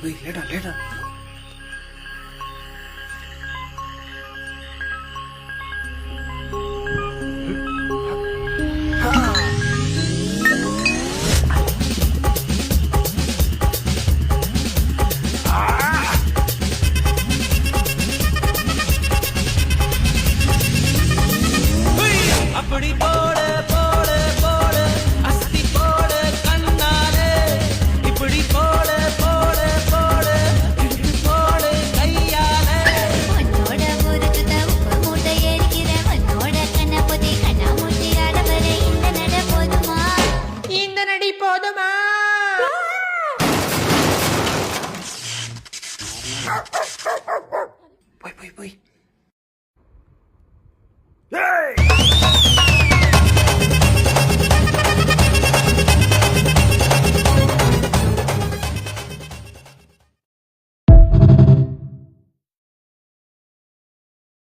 லேடா லேடா. அப்படி போட போட போட அஸ்தி போட கண்ணாலே இப்படி போட போட போட இப்படி போட கையாலே உன்னோட முறுக்குத உப்பு மூட்டை எரிக்கிற உன்னோட கண்ண பொதி கண்ணா மூட்டி அளவரை இந்த நட போதுமா இந்த நடி போதுமா போய் போய் போய்.